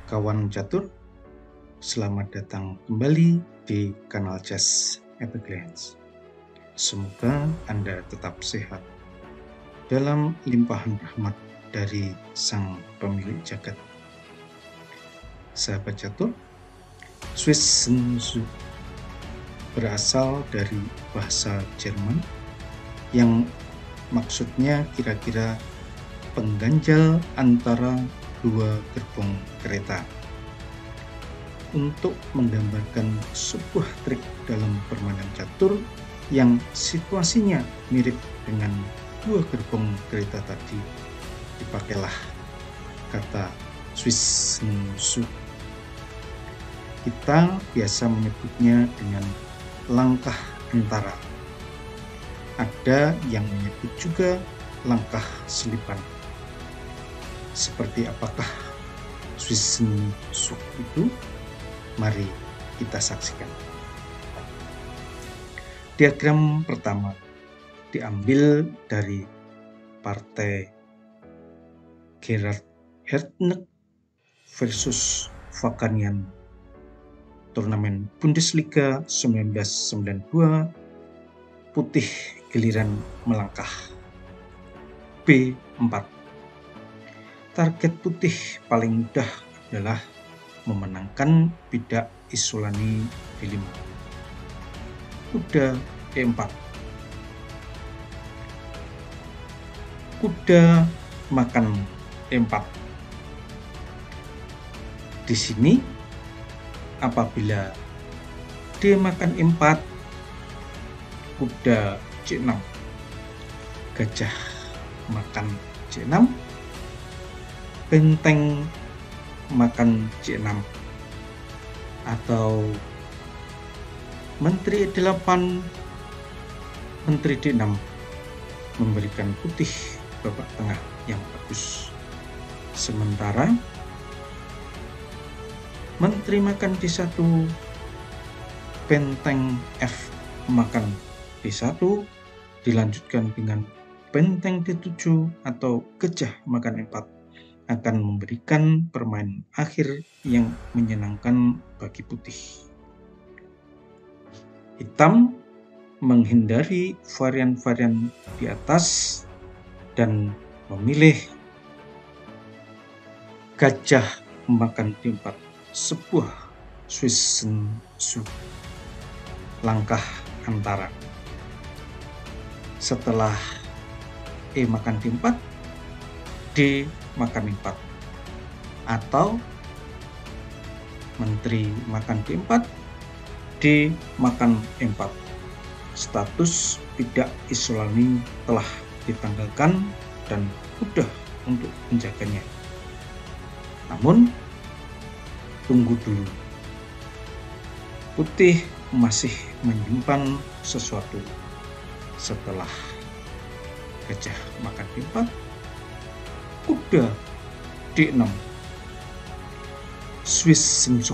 Kawan catur, selamat datang kembali di kanal Chess Evergreens. Semoga Anda tetap sehat dalam limpahan rahmat dari Sang Pemilik Jagat. Sahabat catur, Swiss Sensu berasal dari bahasa Jerman yang maksudnya kira-kira pengganjal antara dua gerbong kereta, untuk menggambarkan sebuah trik dalam permainan catur yang situasinya mirip dengan dua gerbong kereta tadi. Dipakailah kata Swiss Sensu. Kita biasa menyebutnya dengan langkah antara. Ada yang menyebut juga langkah selipan. Seperti apakah Swiss Sensu itu? Mari kita saksikan. Diagram pertama diambil dari partai Gerhard Hertneck versus Vakanian turnamen Bundesliga 1992. Putih giliran melangkah. B4. Target putih paling mudah adalah memenangkan bidak Isolani D5. Kuda E4. Kuda makan E4. Di sini apabila D makan E4, kuda C6, gajah makan C6, benteng makan C6, atau menteri E8, menteri D6 memberikan putih babak tengah yang bagus. Sementara menteri makan D1, benteng F makan D1 dilanjutkan dengan benteng D7 atau gajah makan E4 akan memberikan permainan akhir yang menyenangkan bagi putih. Hitam menghindari varian-varian di atas dan memilih gajah makan D4, sebuah Swiss Sensu, langkah antara. Setelah E makan D4, D makan E4, atau menteri makan D4, D makan E4. Status bidak Isolani telah ditanggalkan dan mudah untuk menjaganya. Namun tunggu dulu, putih masih menyimpan sesuatu. Setelah gajah makan D4, kuda D6, Swiss Sensu.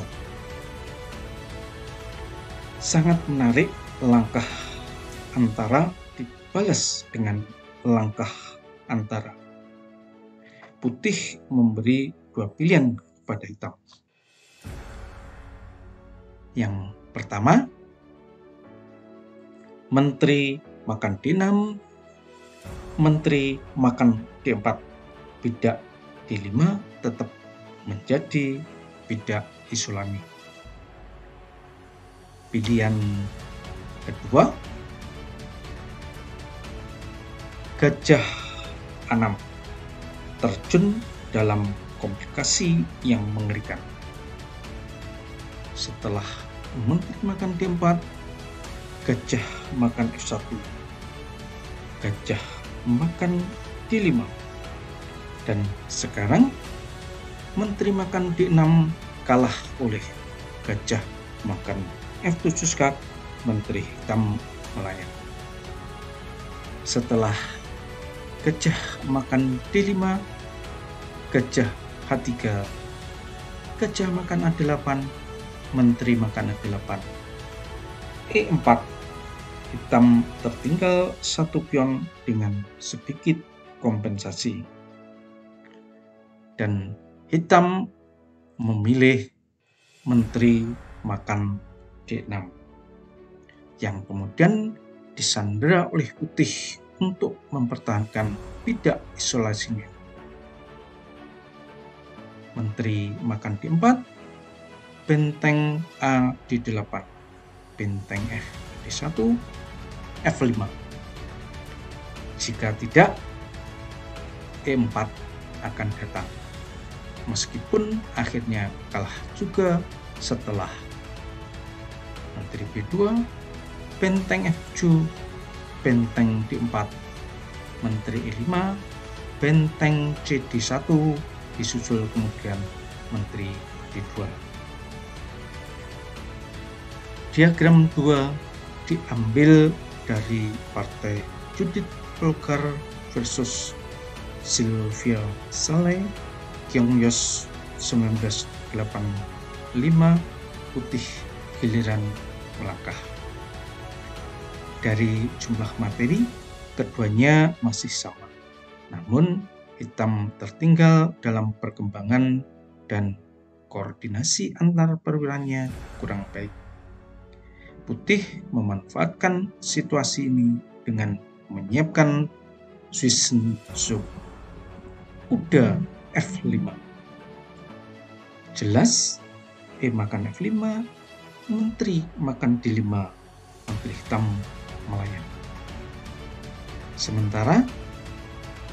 Sangat menarik, langkah antara dibalas dengan langkah antara. Putih memberi dua pilihan kepada hitam. Yang pertama, menteri makan D6, menteri makan D4. Bidak D5 tetap menjadi bidak Isolani. Pilihan kedua, gajah A6, terjun dalam komplikasi yang mengerikan. Setelah menteri makan D4, gajah makan F1, gajah makan D5. Dan sekarang menteri makan D6 kalah oleh gajah makan F7 skak, menteri hitam melayang. Setelah gajah makan D5, gajah H3, gajah makan A8, menteri makan A8. E4, hitam tertinggal satu pion dengan sedikit kompensasi. Dan hitam memilih menteri makan D6 yang kemudian disandera oleh putih untuk mempertahankan bidak isolasinya. Menteri makan D4, benteng A D8, benteng F D1, F5. Jika tidak, E4 akan datang. Meskipun akhirnya kalah juga setelah menteri B2, benteng F7, benteng D4, menteri E5, benteng CD1, disusul kemudian menteri D2. Diagram 2 diambil dari partai Judith Polgar versus Sylvia Saleh, Kyong-yos 1985, putih giliran melangkah. Dari jumlah materi, keduanya masih sama. Namun, hitam tertinggal dalam perkembangan dan koordinasi antar perwiranya kurang baik. Putih memanfaatkan situasi ini dengan menyiapkan Swiss-Zug, kuda F5. Jelas, E makan F5, menteri makan D5, menteri hitam melayang. Sementara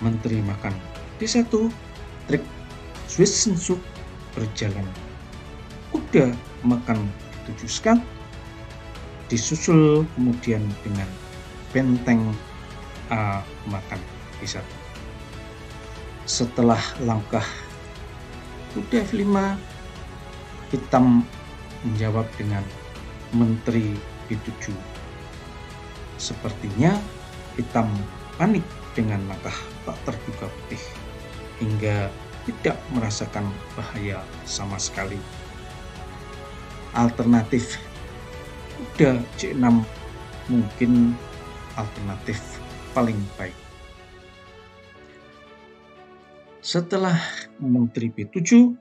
menteri makan D1, trik Swiss-Zug berjalan. Kuda makan D7 skak, disusul kemudian dengan benteng A makan D1. Setelah langkah kuda F5, hitam menjawab dengan menteri D7. Sepertinya hitam panik dengan langkah tak terduga putih, hingga tidak merasakan bahaya sama sekali. Alternatif kuda C6 mungkin alternatif paling baik. Setelah menteri B7,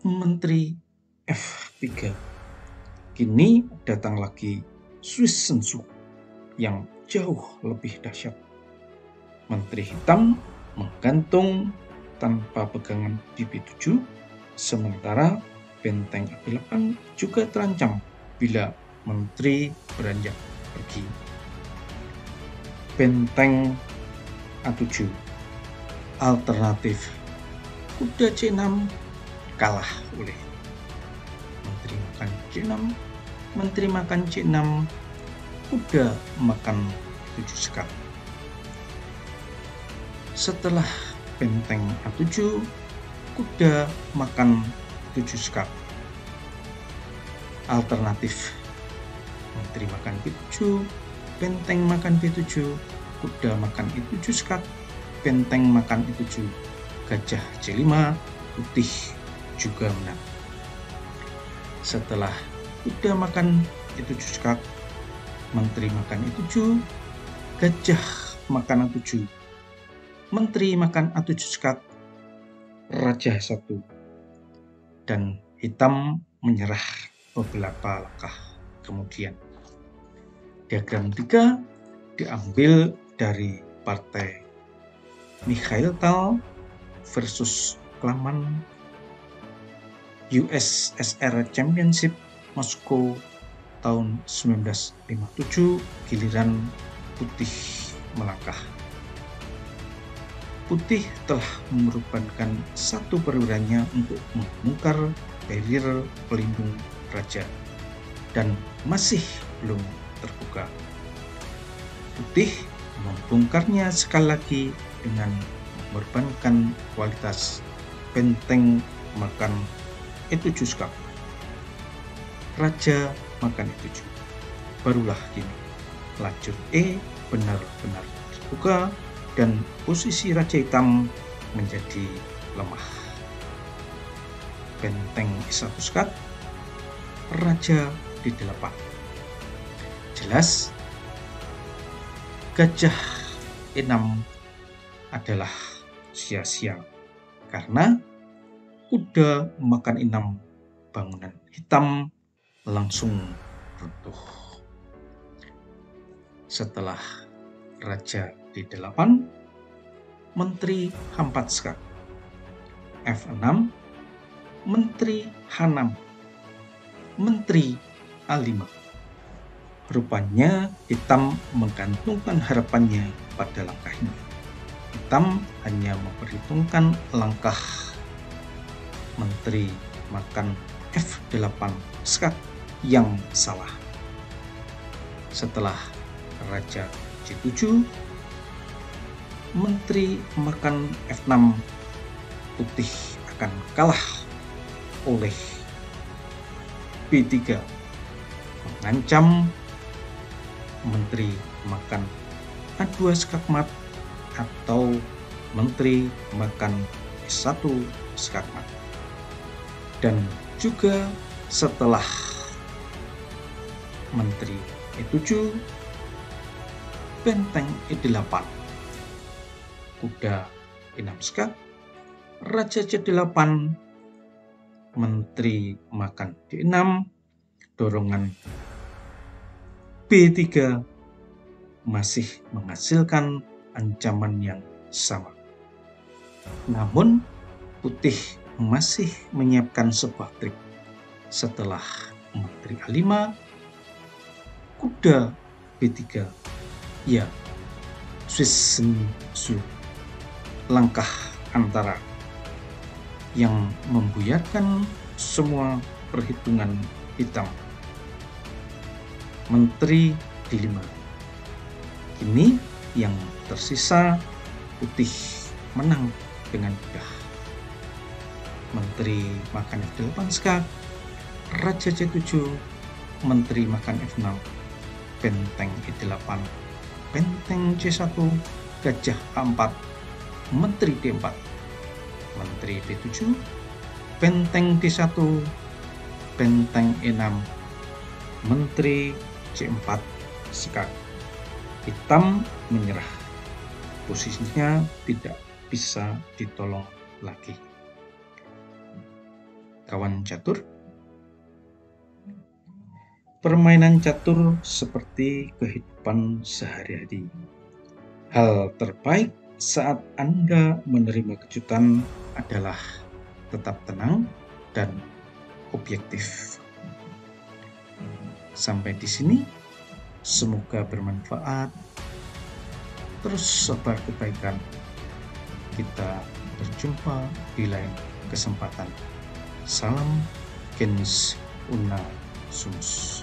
menteri F3. Kini datang lagi Swiss-Zug yang jauh lebih dahsyat. Menteri hitam menggantung tanpa pegangan di B7, sementara benteng A8 juga terancam bila menteri beranjak pergi. Benteng A7, alternatif kuda C6 kalah oleh menteri makan C6, menteri makan C6, kuda makan 7 skak. Setelah benteng A7, kuda makan 7 skak. Alternatif menteri makan B7, benteng makan B7, kuda makan E7 skak, benteng makan E7, gajah C5, putih juga menang. Setelah kuda makan E7 skak, menteri makan E7, gajah makan A7, menteri makan A7 skak, raja 1, dan hitam menyerah beberapa langkah kemudian. Diagram 3 diambil dari partai Mikhail Tal versus Klaman USSR Championship Moskow tahun 1957, giliran putih melangkah. Putih telah mengorbankan satu perwiranya untuk membongkar barrier pelindung raja dan masih belum terbuka. Putih membongkarnya sekali lagi dengan mengorbankan kualitas benteng makan E7 skak. Raja makan E7. Barulah kini lajur E benar-benar terbuka dan posisi raja hitam menjadi lemah. Benteng E1 skak, raja D8. Jelas gajah E6 adalah sia-sia karena kuda makan inam, bangunan hitam langsung runtuh. Setelah raja D8, menteri H4 skak. F6, menteri H6, menteri A5. Rupanya hitam menggantungkan harapannya pada langkah ini. Hitam hanya memperhitungkan langkah menteri makan F8 skak yang salah. Setelah raja C7, menteri makan F6, putih akan kalah oleh B3, mengancam menteri makan A2 skakmat atau menteri makan S1 skakmat. Dan juga setelah menteri E7, benteng E8, kuda E6 skak, raja C8, menteri makan D6, dorongan B3 masih menghasilkan ancaman yang sama. Namun putih masih menyiapkan sebuah trik. Setelah menteri A5, kuda B3, ya, Swiss langkah antara yang membuyarkan semua perhitungan hitam. Menteri D5. Kini yang tersisa putih menang dengan mudah. Menteri makan F8 skak, raja C7, menteri makan F6, benteng E8, benteng C1, gajah A4, menteri D4, menteri D7, benteng D1, benteng E6, menteri C4 skak. Hitam menyerah. Posisinya tidak bisa ditolong lagi. Kawan catur, permainan catur seperti kehidupan sehari-hari. Hal terbaik saat Anda menerima kejutan adalah tetap tenang dan objektif. Sampai di sini, semoga bermanfaat. Terus sebar kebaikan. Kita berjumpa di lain kesempatan. Salam Gens Una Sumus.